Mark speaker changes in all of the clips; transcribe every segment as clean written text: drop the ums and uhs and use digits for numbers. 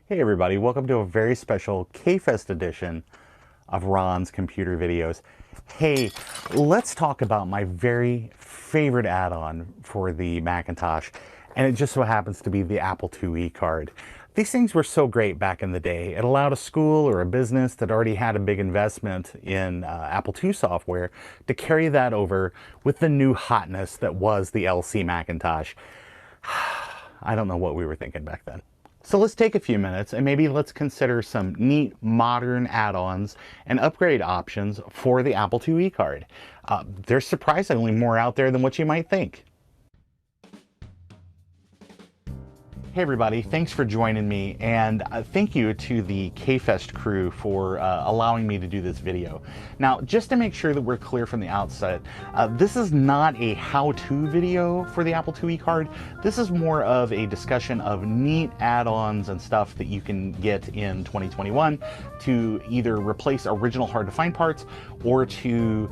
Speaker 1: Hey everybody, welcome to a very special KFest edition of Ron's Computer Videos. Hey, let's talk about my very favorite add-on for the Macintosh, and it just so happens to be the Apple IIe card. These things were so great back in the day. It allowed a school or a business that already had a big investment in Apple II software to carry that over with the new hotness that was the LC Macintosh. I don't know what we were thinking back then. So let's take a few minutes and maybe let's consider some neat modern add-ons and upgrade options for the Apple IIe card. There's surprisingly more out there than what you might think. Hey everybody, thanks for joining me, and thank you to the KFest crew for allowing me to do this video. Now, just to make sure that we're clear from the outset, this is not a how-to video for the Apple IIe card. This is more of a discussion of neat add-ons and stuff that you can get in 2021 to either replace original hard-to-find parts or to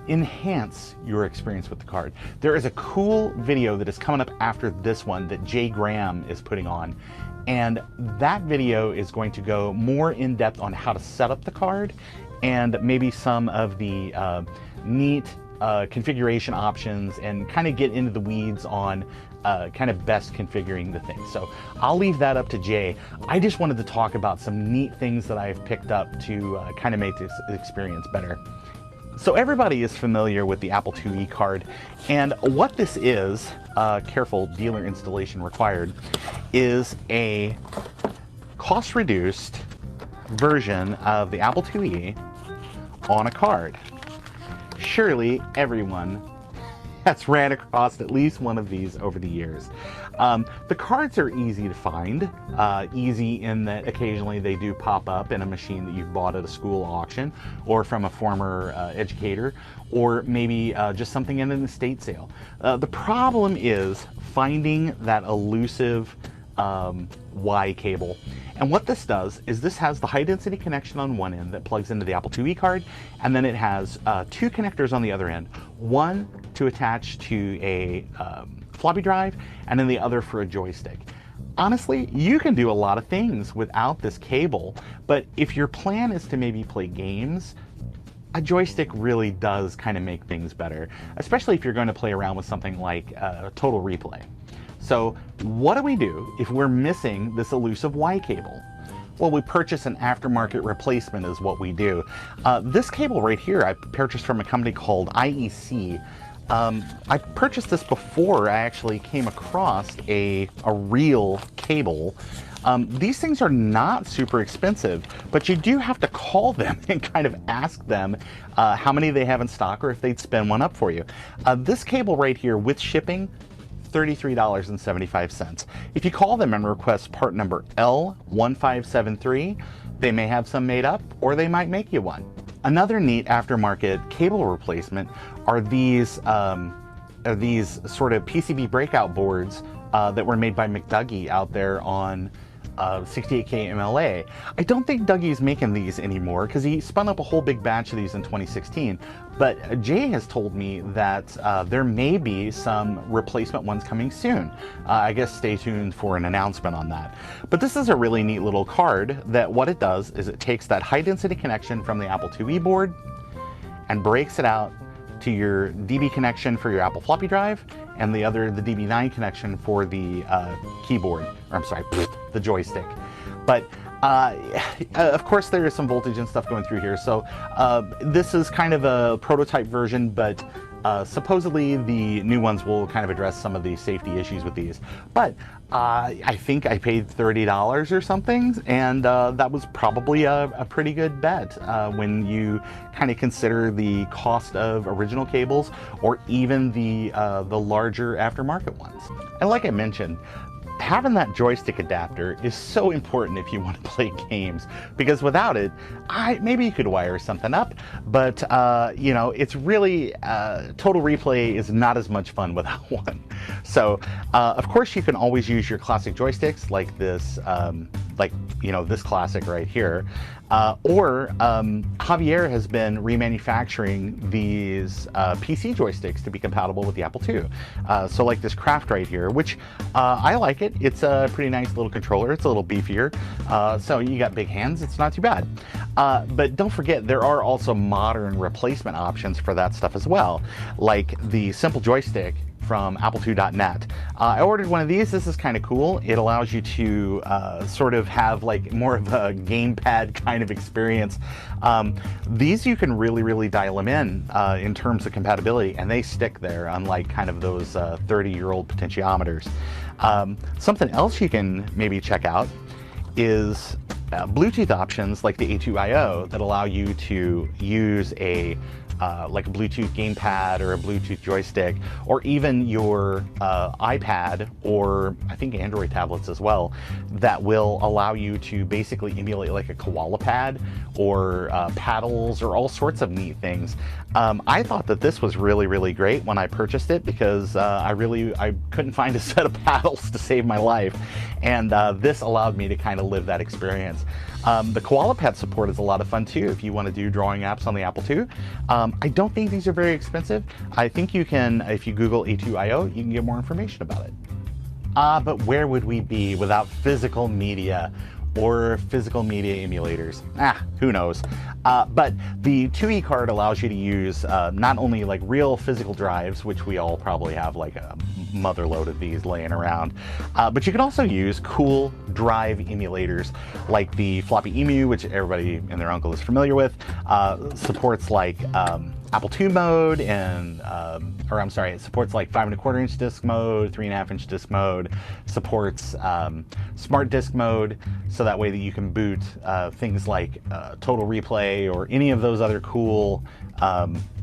Speaker 1: enhance your experience with the card. There is a cool video that is coming up after this one that Jay Graham is putting on, and that video is going to go more in depth on how to set up the card and maybe some of the neat configuration options and kind of get into the weeds on kind of best configuring the thing. So I'll leave that up to Jay. I just wanted to talk about some neat things that I've picked up to kind of make this experience better. So everybody is familiar with the Apple IIe card, and what this is, careful dealer installation required, is a cost-reduced version of the Apple IIe on a card. Surely everyone has ran across at least one of these over the years. The cards are easy to find, easy in that occasionally they do pop up in a machine that you've bought at a school auction or from a former educator, or maybe just something in an estate sale. The problem is finding that elusive Y cable. And what this does is this has the high density connection on one end that plugs into the Apple IIe card, and then it has two connectors on the other end, one to attach to a floppy drive and then the other for a joystick. Honestly, you can do a lot of things without this cable, but if your plan is to maybe play games, a joystick really does kind of make things better, especially if you're going to play around with something like Total Replay. So what do we do if we're missing this elusive Y cable? Well, we purchase an aftermarket replacement is what we do. This cable right here I purchased from a company called IEC. I purchased this before I actually came across a real cable. These things are not super expensive, but you do have to call them and kind of ask them how many they have in stock or if they'd spin one up for you. This cable right here with shipping, $33.75. If you call them and request part number L1573, they may have some made up or they might make you one. Another neat aftermarket cable replacement are these sort of PCB breakout boards that were made by McDougie out there on 68K MLA. I don't think Dougie's making these anymore because he spun up a whole big batch of these in 2016, but Jay has told me that there may be some replacement ones coming soon. I guess stay tuned for an announcement on that. But this is a really neat little card that what it does is it takes that high density connection from the Apple IIe board and breaks it out to your DB connection for your Apple floppy drive, and the DB9 connection for the keyboard, or I'm sorry, the joystick. But of course there is some voltage and stuff going through here, so this is kind of a prototype version, but supposedly the new ones will kind of address some of the safety issues with these. But I think I paid $30 or something, and that was probably a pretty good bet when you kind of consider the cost of original cables or even the larger aftermarket ones. And like I mentioned, having that joystick adapter is so important if you want to play games, because without it, maybe you could wire something up, but you know, it's really Total Replay is not as much fun without one. So of course you can always use your classic joysticks like this, like, you know, this classic right here. Or Javier has been remanufacturing these PC joysticks to be compatible with the Apple II. So like this Craft right here, which I like it. It's a pretty nice little controller. It's a little beefier. So you got big hands, it's not too bad. But don't forget, there are also modern replacement options for that stuff as well, like the Simple Joystick from Apple2.net. I ordered one of these. This is kind of cool. It allows you to sort of have like more of a gamepad kind of experience. These you can really dial them in terms of compatibility, and they stick there, unlike kind of those 30-year-old potentiometers. Something else you can maybe check out is Bluetooth options like the A2IO that allow you to use like a Bluetooth gamepad or a Bluetooth joystick, or even your iPad, or I think Android tablets as well, that will allow you to basically emulate like a koala pad or paddles or all sorts of neat things. I thought that this was really great when I purchased it, because I couldn't find a set of paddles to save my life, and this allowed me to kind of live that experience. The koala pad support is a lot of fun too if you want to do drawing apps on the Apple II. I don't think these are very expensive. I think you can, if you Google A2IO, you can get more information about it. But where would we be without physical media or physical media emulators? Who knows? But the IIe Card allows you to use not only like real physical drives, which we all probably have like a mother load of these laying around, but you can also use cool drive emulators like the Floppy Emu, which everybody and their uncle is familiar with. Supports like Apple II mode, and or I'm sorry, it supports like 5 1/4 inch disc mode, 3 1/2 inch disc mode, supports smart disc mode, so that way that you can boot things like Total Replay or any of those other cool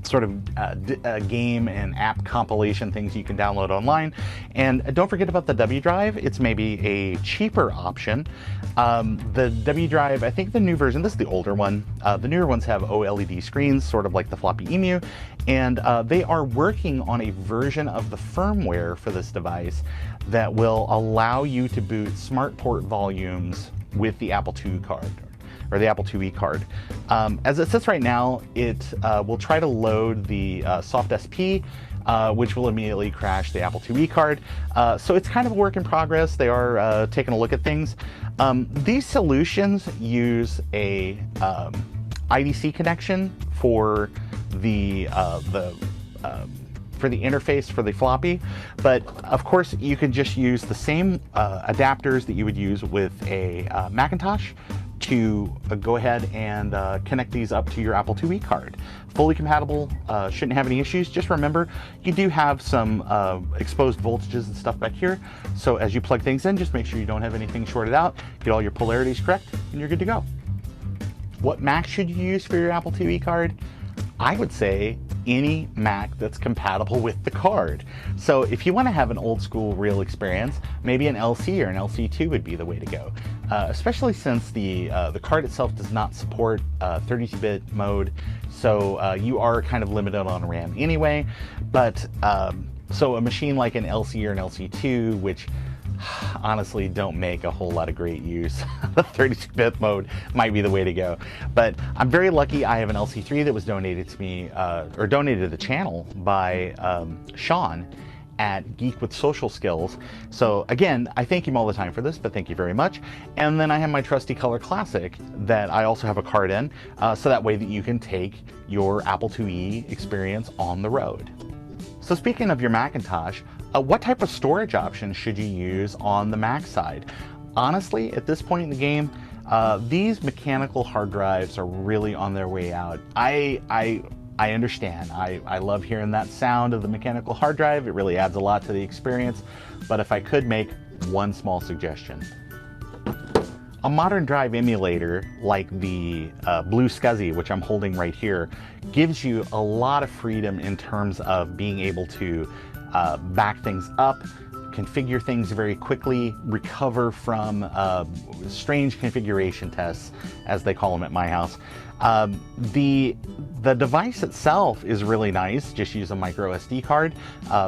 Speaker 1: sort of game and app compilation things you can download online. And don't forget about the W drive. It's maybe a cheaper option. The W drive, I think the new version, this is the older one. The newer ones have OLED screens, sort of like the Floppy Emu, and they are working on a version of the firmware for this device that will allow you to boot smart port volumes with the Apple II card, or the Apple IIe Card. As it sits right now, it will try to load the soft SP, which will immediately crash the Apple IIe Card. So it's kind of a work in progress. They are taking a look at things. These solutions use a IDC connection for the interface for the floppy, but of course you can just use the same adapters that you would use with a Macintosh to go ahead and connect these up to your Apple IIe Card. Fully compatible, shouldn't have any issues. Just remember, you do have some exposed voltages and stuff back here, so as you plug things in, just make sure you don't have anything shorted out, get all your polarities correct, and you're good to go. What Mac should you use for your Apple IIe Card? I would say any Mac that's compatible with the card. So if you want to have an old school real experience, maybe an LC or an LC2 would be the way to go. Especially since the card itself does not support 32-bit mode, so you are kind of limited on RAM anyway. But so a machine like an LC or an LC2, which honestly don't make a whole lot of great use, the 32-bit mode might be the way to go. But I'm very lucky. I have an LC3 that was donated to me, or donated to the channel by Sean at Geek with Social Skills. So again, I thank him all the time for this, but thank you very much. And then I have my trusty Color Classic that I also have a card in, so that way that you can take your Apple IIe experience on the road. So speaking of your Macintosh, what type of storage options should you use on the Mac side? Honestly, at this point in the game, these mechanical hard drives are really on their way out. I understand. I love hearing that sound of the mechanical hard drive. It really adds a lot to the experience. But if I could make one small suggestion, a modern drive emulator like the Blue SCSI, which I'm holding right here, gives you a lot of freedom in terms of being able to back things up configure things very quickly, recover from strange configuration tests, as they call them at my house. The device itself is really nice. Just use a micro SD card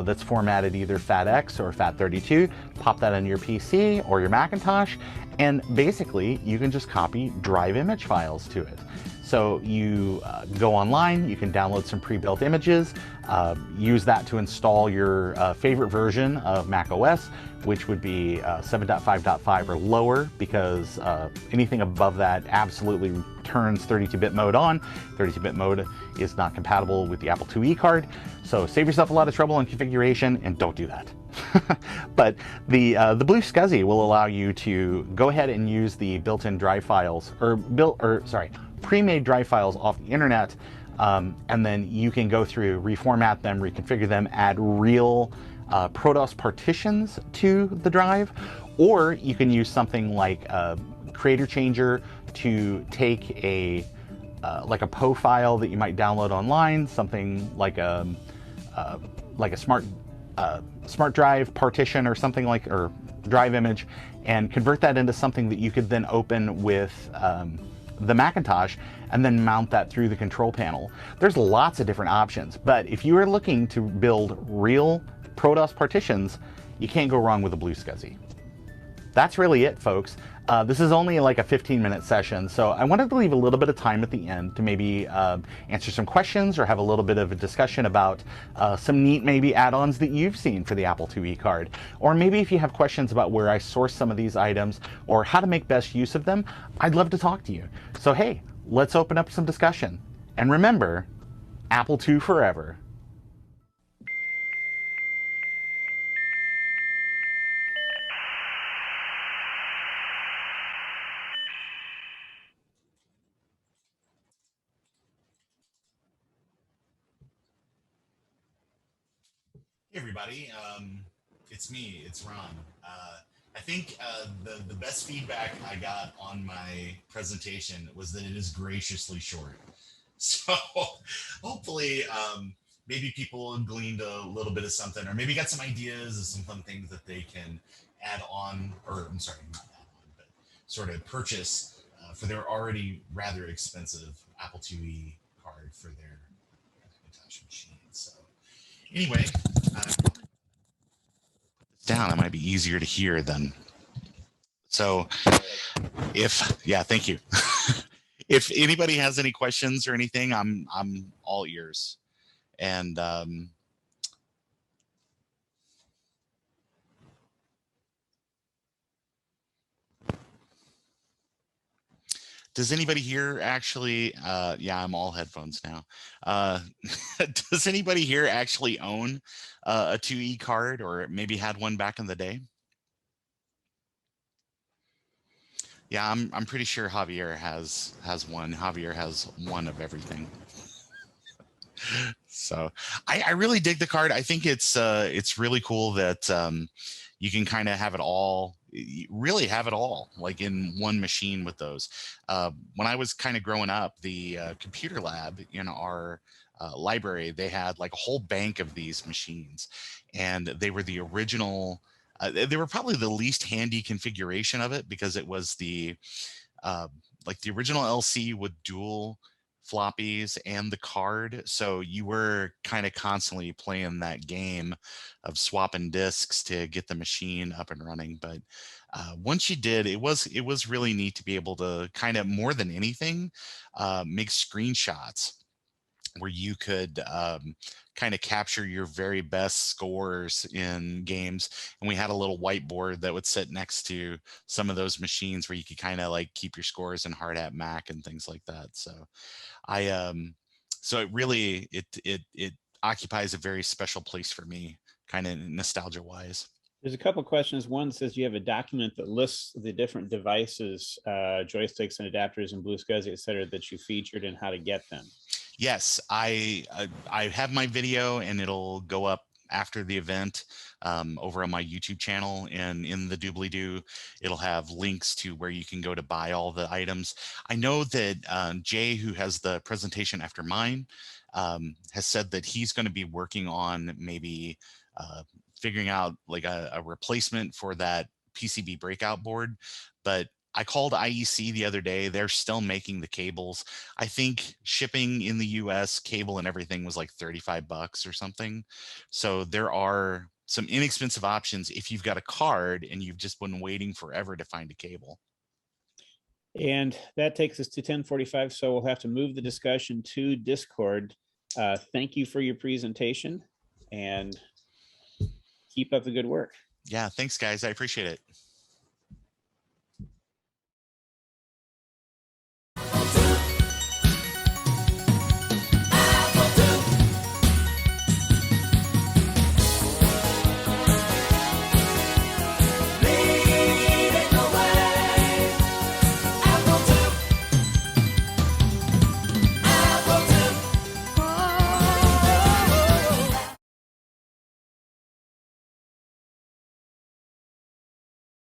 Speaker 1: that's formatted either FATX or FAT32. Pop that on your PC or your Macintosh, and basically you can just copy drive image files to it. So you go online, you can download some pre-built images, use that to install your favorite version of Mac OS, which would be 7.5.5 or lower, because anything above that absolutely turns 32-bit mode on. 32-bit mode is not compatible with the Apple IIe card, so save yourself a lot of trouble in configuration and don't do that. But the Blue SCSI will allow you to go ahead and use the built-in drive files, pre-made drive files off the internet, and then you can go through, reformat them, reconfigure them, add real ProDOS partitions to the drive, or you can use something like Creator Changer to take a like a PO file that you might download online, something like a smart drive partition or something like, or drive image, and convert that into something that you could then open with the Macintosh and then mount that through the control panel. There's lots of different options, but if you are looking to build real ProDOS partitions, you can't go wrong with a Blue SCSI. That's really it, folks. This is only like a 15-minute session, so I wanted to leave a little bit of time at the end to maybe answer some questions or have a little bit of a discussion about some neat maybe add-ons that you've seen for the Apple IIe card. Or maybe if you have questions about where I source some of these items or how to make best use of them, I'd love to talk to you. So hey, let's open up some discussion. And remember, Apple II forever.
Speaker 2: Hey everybody, it's me, it's Ron. I think the best feedback I got on my presentation was that it is graciously short. So hopefully maybe people gleaned a little bit of something, or maybe got some ideas of some fun things that they can add on, or I'm sorry, not add on, but sort of purchase for their already rather expensive Apple IIe card for their Macintosh machine. So anyway, down, it might be easier to hear than. So yeah, thank you. If anybody has any questions or anything, I'm all ears. And does anybody here actually, yeah, I'm all headphones now. Does anybody here actually own a 2E card, or maybe had one back in the day? Yeah, I'm pretty sure Javier has one. Javier has one of everything. So I really dig the card. I think it's really cool that you can kind of have it all, really have it all, like in one machine with those. When I was kind of growing up, the computer lab in our library, they had like a whole bank of these machines, and they were the original. They were probably the least handy configuration of it, because it was the like the original LC with dual floppies and the card, so you were kind of constantly playing that game of swapping disks to get the machine up and running. But once you did, it was really neat to be able to kind of, more than anything, make screenshots where you could kind of capture your very best scores in games. And we had a little whiteboard that would sit next to some of those machines where you could kind of like keep your scores in Hard Hat Mac and things like that. So so it really, it occupies a very special place for me, kind of nostalgia wise.
Speaker 3: There's a couple of questions. One says you have a document that lists the different devices, joysticks and adapters and Blue SCSI, et cetera, that you featured and how to get them.
Speaker 2: Yes, I have my video, and it'll go up after the event over on my YouTube channel, and in the doobly-doo, it'll have links to where you can go to buy all the items. I know that Jay, who has the presentation after mine, has said that he's going to be working on maybe figuring out like a replacement for that PCB breakout board. But I called IEC the other day. They're still making the cables. I think shipping in the US, cable and everything was like $35 or something. So there are some inexpensive options if you've got a card and you've just been waiting forever to find a cable.
Speaker 3: And that takes us to 10:45. So we'll have to move the discussion to Discord. Thank you for your presentation and keep up the good work.
Speaker 2: Yeah, thanks guys. I appreciate it.